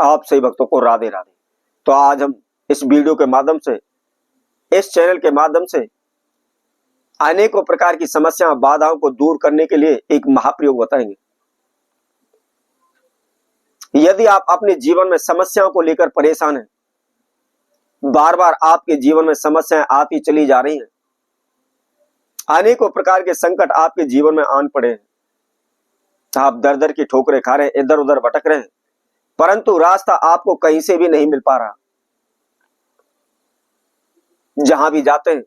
आप सभी भक्तों को राधे राधे। तो आज हम इस वीडियो के माध्यम से, इस चैनल के माध्यम से अनेकों प्रकार की समस्या बाधाओं को दूर करने के लिए एक महाप्रयोग बताएंगे। यदि आप अपने जीवन में समस्याओं को लेकर परेशान हैं, बार बार आपके जीवन में समस्याएं आती चली जा रही हैं, अनेकों प्रकार के संकट आपके जीवन में आन पड़े हैं, आप दर दर की ठोकरें खा रहे हैं, इधर उधर भटक रहे हैं, परंतु रास्ता आपको कहीं से भी नहीं मिल पा रहा। जहां भी जाते हैं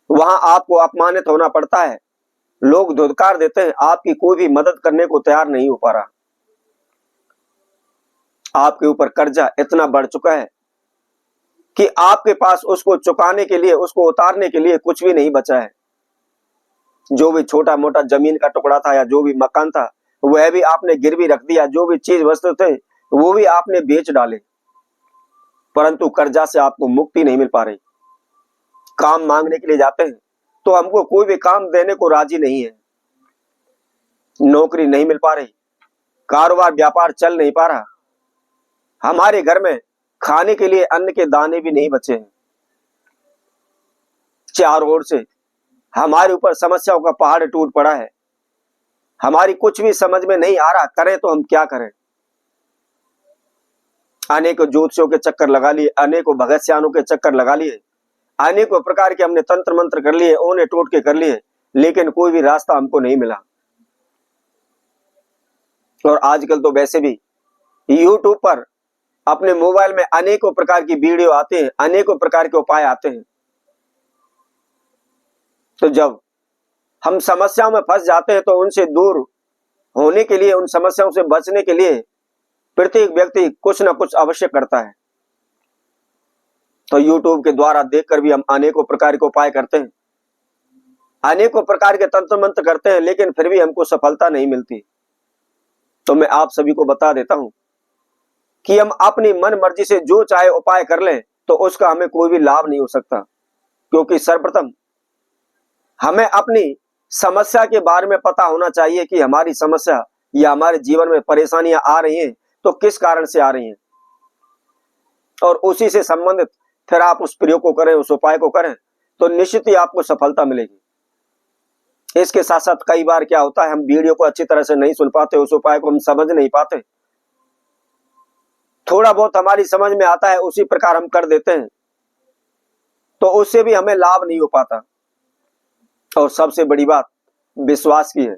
वहां आपको अपमानित होना पड़ता है, लोग धुतकार देते हैं, आपकी कोई भी मदद करने को तैयार नहीं हो पा रहा। आपके ऊपर कर्जा इतना बढ़ चुका है कि आपके पास उसको चुकाने के लिए, उसको उतारने के लिए कुछ भी नहीं बचा है। जो भी छोटा मोटा जमीन का टुकड़ा था या जो भी मकान था वह भी आपने गिरवी रख दिया, जो भी चीज वस्तु थे वो भी आपने बेच डाले, परंतु कर्जा से आपको मुक्ति नहीं मिल पा रही। काम मांगने के लिए जाते हैं तो हमको कोई भी काम देने को राजी नहीं है, नौकरी नहीं मिल पा रही, कारोबार व्यापार चल नहीं पा रहा, हमारे घर में खाने के लिए अन्न के दाने भी नहीं बचे हैं। चारों ओर से हमारे ऊपर समस्याओं का पहाड़ टूट पड़ा है, हमारी कुछ भी समझ में नहीं आ रहा, करें तो हम क्या करें। अनेकों ज्योतिषियों के चक्कर लगा लिए, अनेकों भगत सियानों के चक्कर लगा लिए, अनेकों प्रकार के हमने तंत्र मंत्र कर लिए, ओने टोटके कर लिए, लेकिन कोई भी रास्ता हमको नहीं मिला। और आजकल तो वैसे भी YouTube पर अपने मोबाइल में अनेकों प्रकार की वीडियो आते हैं, अनेकों प्रकार के उपाय आते हैं। तो जब हम समस्याओं में फंस जाते हैं तो उनसे दूर होने के लिए, उन समस्याओं से बचने के लिए प्रत्येक व्यक्ति कुछ ना कुछ अवश्य करता है। तो YouTube के द्वारा देखकर भी हम अनेकों प्रकार के उपाय करते हैं, अनेकों प्रकार के तंत्र मंत्र करते हैं, लेकिन फिर भी हमको सफलता नहीं मिलती। तो मैं आप सभी को बता देता हूं कि हम अपनी मन मर्जी से जो चाहे उपाय कर लें तो उसका हमें कोई भी लाभ नहीं हो सकता, क्योंकि सर्वप्रथम हमें अपनी समस्या के बारे में पता होना चाहिए कि हमारी समस्या या हमारे जीवन में परेशानियां आ रही हैं तो किस कारण से आ रही हैं, और उसी से संबंधित फिर आप उस प्रयोग को करें, उस उपाय को करें तो निश्चित ही आपको सफलता मिलेगी। इसके साथ साथ कई बार क्या होता है, हम वीडियो को अच्छी तरह से नहीं सुन पाते, उस उपाय को हम समझ नहीं पाते, थोड़ा बहुत हमारी समझ में आता है उसी प्रकार हम कर देते हैं, तो उससे भी हमें लाभ नहीं हो पाता। और सबसे बड़ी बात विश्वास की है।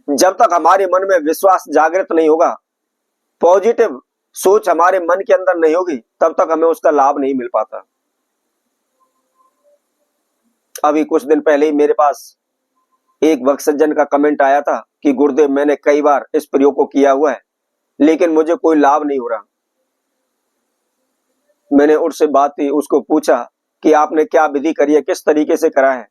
जब तक हमारे मन में विश्वास जागृत नहीं होगा, पॉजिटिव सोच हमारे मन के अंदर नहीं होगी, तब तक हमें उसका लाभ नहीं मिल पाता। अभी कुछ दिन पहले ही मेरे पास एक भक्त सज्जन का कमेंट आया था कि गुरुदेव मैंने कई बार इस प्रयोग को किया हुआ है लेकिन मुझे कोई लाभ नहीं हो रहा। मैंने उससे बात की, उसको पूछा कि आपने क्या विधि करी है, किस तरीके से करा है।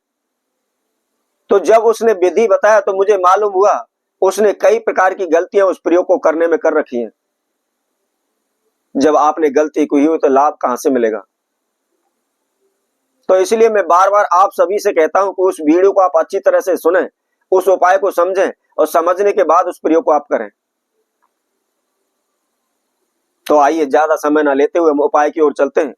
तो जब उसने विधि बताया तो मुझे मालूम हुआ उसने कई प्रकार की गलतियां उस प्रयोग को करने में कर रखी हैं। जब आपने गलती की हुई तो लाभ कहां से मिलेगा। तो इसलिए मैं बार बार आप सभी से कहता हूं कि उस वीडियो को आप अच्छी तरह से सुनें, उस उपाय को समझें और समझने के बाद उस प्रयोग को आप करें। तो आइए ज्यादा समय ना लेते हुए हम उपाय की ओर चलते हैं।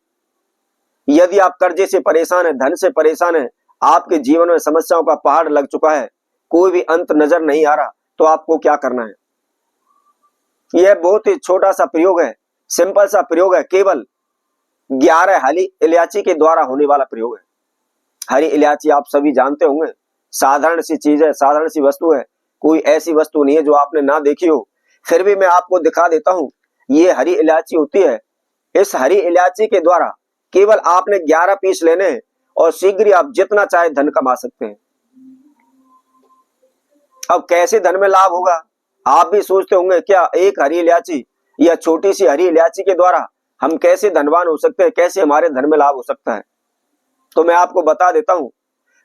यदि आप कर्जे से परेशान हैं, धन से परेशान हैं, आपके जीवन में समस्याओं का पहाड़ लग चुका है, कोई भी अंत नजर नहीं आ रहा, तो आपको क्या करना है। यह बहुत ही छोटा सा प्रयोग है, सिंपल सा प्रयोग है, केवल 11 हरी इलायची के द्वारा होने वाला प्रयोग है। हरी इलायची आप सभी जानते होंगे, साधारण सी चीज है, साधारण सी वस्तु है, कोई ऐसी वस्तु नहीं है जो आपने ना देखी हो। फिर भी मैं आपको दिखा देता हूं, ये हरी इलायची होती है। इस हरी इलायची के द्वारा केवल आपने 11 पीस लेने हैं और शीघ्र ही आप जितना चाहे धन कमा सकते हैं। अब कैसे धन में लाभ होगा, आप भी सोचते होंगे, क्या एक हरी इलायची या छोटी सी हरी इलायची के द्वारा हम कैसे धनवान हो सकते हैं, कैसे हमारे धन में लाभ हो सकता है। तो मैं आपको बता देता हूं,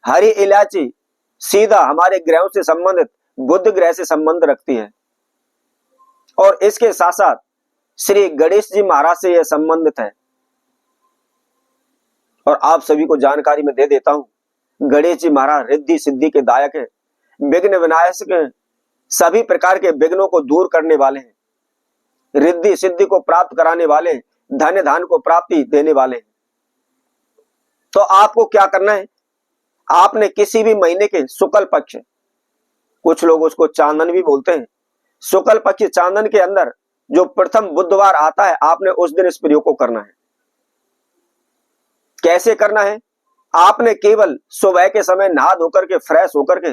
हरी इलायची सीधा हमारे ग्रहों से संबंधित बुध ग्रह से संबंध रखती है, और इसके साथ साथ श्री गणेश जी महाराज से यह संबंधित है। और आप सभी को जानकारी में दे देता हूं, गणेश जी महाराज रिद्धि सिद्धि के दायक है, विघ्न विनाशक है, सभी प्रकार के विघ्नों को दूर करने वाले हैं। रिद्धि सिद्धि को प्राप्त कराने वाले, धन्य धान को प्राप्ति देने वाले। तो आपको क्या करना है, आपने किसी भी महीने के शुक्ल पक्ष, कुछ लोग उसको चांदन भी बोलते हैं, शुक्ल पक्ष चांदन के अंदर जो प्रथम बुधवार आता है, आपने उस दिन इस प्रयोग को करना है। कैसे करना है, आपने केवल सुबह के समय नहा धोकर के फ्रेश होकर के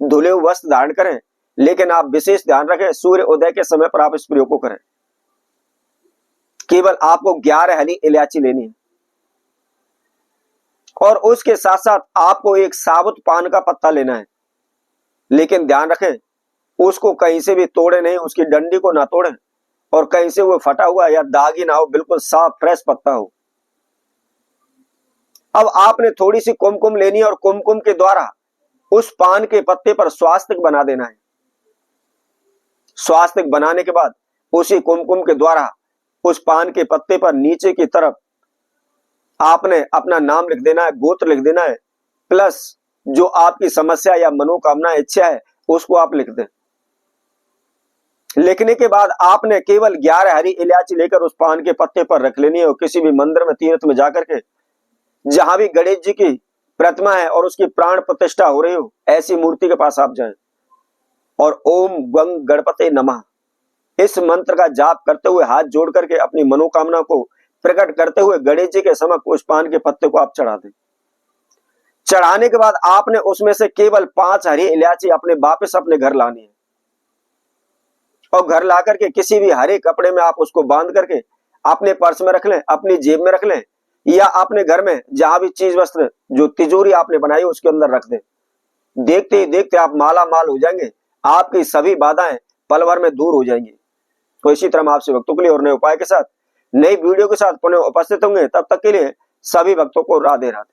धुले हुए वस्त्र धारण करें, लेकिन आप विशेष ध्यान रखें सूर्य उदय के समय पर आप इस प्रयोग को करें। केवल आपको 11 हरी इलायची लेनी है और उसके साथ साथ आपको एक साबुत पान का पत्ता लेना है, लेकिन ध्यान रखें उसको कहीं से भी तोड़े नहीं, उसकी डंडी को ना तोड़ें और कहीं से वो फटा हुआ या दागी ना हो, बिल्कुल साफ फ्रेश पत्ता हो। अब आपने थोड़ी सी कुमकुम लेनी है और कुमकुम के द्वारा उस पान के पत्ते पर स्वास्तिक बना देना है। स्वास्तिक बनाने के बाद उसी कुमकुम के द्वारा उस पान के पत्ते पर नीचे की तरफ आपने अपना नाम लिख देना है, गोत्र लिख देना है, प्लस जो आपकी समस्या या मनोकामना इच्छा है उसको आप लिख दें। लिखने के बाद आपने केवल 11 हरी इलायची लेकर उस पान के पत्ते पर रख लेनी है और किसी भी मंदिर में तीर्थ में जाकर के जहां भी गणेश जी की प्रतिमा है और उसकी प्राण प्रतिष्ठा हो रही हो, ऐसी मूर्ति के पास आप जाएं और ओम गंग गणपते नमः इस मंत्र का जाप करते हुए हाथ जोड़ करके अपनी मनोकामना को प्रकट करते हुए गणेश जी के समक्ष उस पान के पत्ते को आप चढ़ा दें। चढ़ाने के बाद आपने उसमें से केवल 5 हरी इलायची अपने वापस अपने घर लानी है और घर ला करके किसी भी हरे कपड़े में आप उसको बांध करके अपने पर्स में रख लें, अपनी जेब में रख लें या अपने घर में जहां भी चीज वस्त्र जो तिजोरी आपने बनाई उसके अंदर रख दें। देखते ही देखते आप माला माल हो जाएंगे, आपकी सभी बाधाएं पल भर में दूर हो जाएंगी। तो इसी तरह हम आपसे भक्तों के लिए और नए उपाय के साथ नई वीडियो के साथ पुनः उपस्थित होंगे। तब तक के लिए सभी भक्तों को राधे राधे।